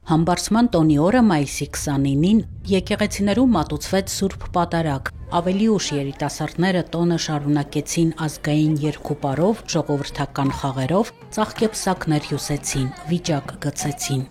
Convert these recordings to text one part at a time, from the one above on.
Համբարձման տոնի օրը մայիսի 29-ին եկեղեցիներում մատուցվեց Սուրբ Պատարագ։ Ավելի ուշ երիտասարդները տոնը շարունակեցին ազգային երգուպարով, ժողովրդական խաղերով, ծաղկեպսակներ հյուսեցին, վիճակ գցեցին։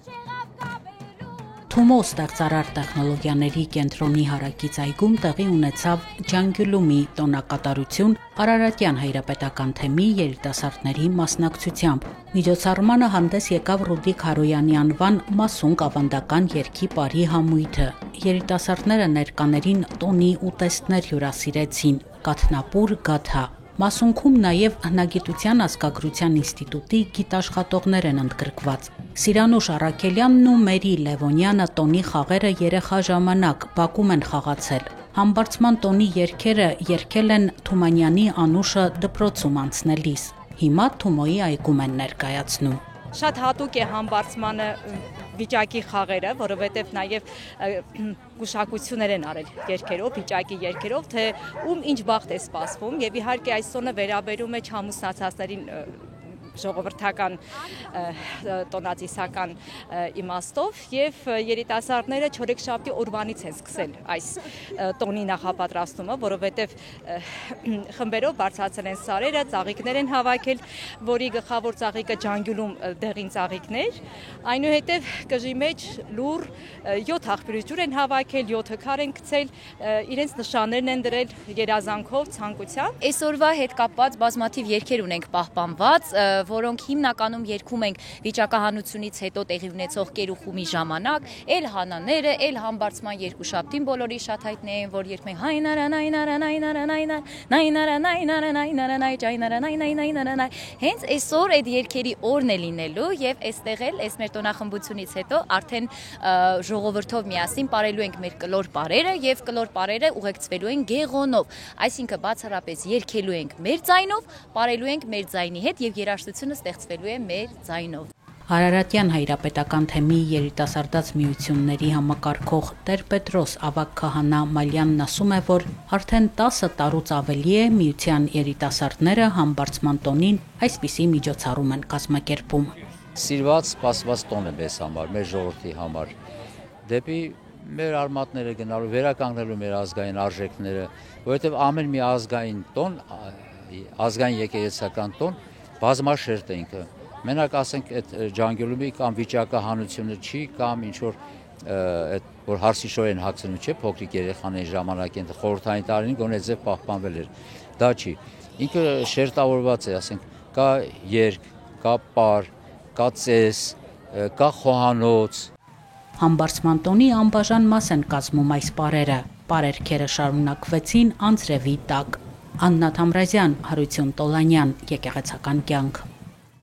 Թումո ստեղծարար տեխնոլոգիաների կենտրոնի հարակից այգում տեղի ունեցավ Ջանգյուլումի տոնակատարություն Արարատյան հայրապետական թեմի երիտասարդների մասնակցությամբ։ Միջոցառմանը հանդես եկավ Ռուդիկ Հարոյանի անվան մասունք ավանդական երգի պարի համույթը։ Երիտասարդները ներկաներին տոնի ուտեստներ հյուրասիրեցին, կաթնապուր, գաթա։ Մասունքում նաև Հնագիտության ազգագրության ինստիտուտի գիտաշխատողներ են ընդգրկված։ Սիրանուշ Առաքելյանն ու Մերի Լևոնյանը տոնի խաղերը երեխա ժամանակ Բաքում են խաղացել։ Համբարձման տոնի երգերը երգել են Թումանյանի Անուշը դպրոցում անցնելիս։ Հիմա Թումոյի այգում են ներկայացնում։ Շատ հատուկ է համբարձմանը վիճակի խաղերը, որովհետև նաև գուշակություններ են արել երգերով, վիճակի երգերով, թե ում ինչ բախտ է սպասվում, եւ իհարկե այս տոնը վերաբերում է չամուսնացածներին ժողովրդական տոնածիսական իմաստով եւ երիտասարդները չորեքշաբթի օրվանից են սկսել այս տոնի նախապատրաստումը, որովհետեւ խմբերով բարձրացել են սարերը, ծաղիկներ են հավաքել, որի գլխավոր ծաղիկը Ջանգյուլում դեղին ծաղիկներ, այնուհետեւ կժի մեջ լուր 7 աղբյուրից ջուր են հավաքել, 7 քար են գցել, իրենց նշաններն են դրել երազանքով, ցանկությամբ։ Այսօրվա հետ կապված բազմաթիվ երգեր ունենք պահպանված, որոնք հիմնականում երգում ենք վիճակահանությունից հետո տեղի ունեցող կերուխումի ժամանակ, էլ հանաները, էլ համբարձման երկուշաբթին բոլորի շատ հայտնի են, որ երգում ենք հենց այսօր այդ երգերի օրն է լինելու եւ այստեղ էլ այս մեր տոնախմբությունից հետո արդեն ժողովրդով միասին ապրելու ենք մեր կլոր պարերը եւ կլոր պարերը ուղեկցվելու են գեղոնով, այսինքն բացառապես երգելու ենք մեր ձայնով, ապրելու ենք մեր ձայնի հետ եւ երաժշտությունը ստեղծվելու է մեր ձայնով։ Արարատյան հայրապետական թեմի երիտասարդաց միությունների համակարգող Տեր-Պետրոս ավագ քահանա Մալյանն ասում է, որ արդեն 10 տարուց ավելի է միության երիտասարդները համբարձման տոնին այսպիսի միջոցառում են կազմակերպում։ Սիրված, սպասված տոն է մեզ համար, մեր ժողովրդի համար, դեպի մեր արմատները գնալու, վերականգնելու մեր ազգային արժեքները, որովհետև ամեն մի ազգային տոն, ազգային եկեղեցական տոն բազմաշերտ է ինքը։ Մենակ ասենք այդ Ջանգյուլումի կամ վիճակահանությունը չի, կամ ինչ-որ որ հարսիշոր են հագցնում, չէ, փոքրիկ երեխաների ժամանակ են խորհրդային տարին գոնե ձև պահպանվել էր։ Դա չի։ Ինքը շերտավորված է, ասենք, կա երգ, կա պար, կա ծես, կա խոհանոց։ Համբարձման տոնի անբաժան մաս են կազմում այս պարերը։ Պարերքերը շարունակվեցին անձրևի տակ։ Աննա Թամրազյան, Հարություն Տոլանյան, Եկեղեցական կյանք։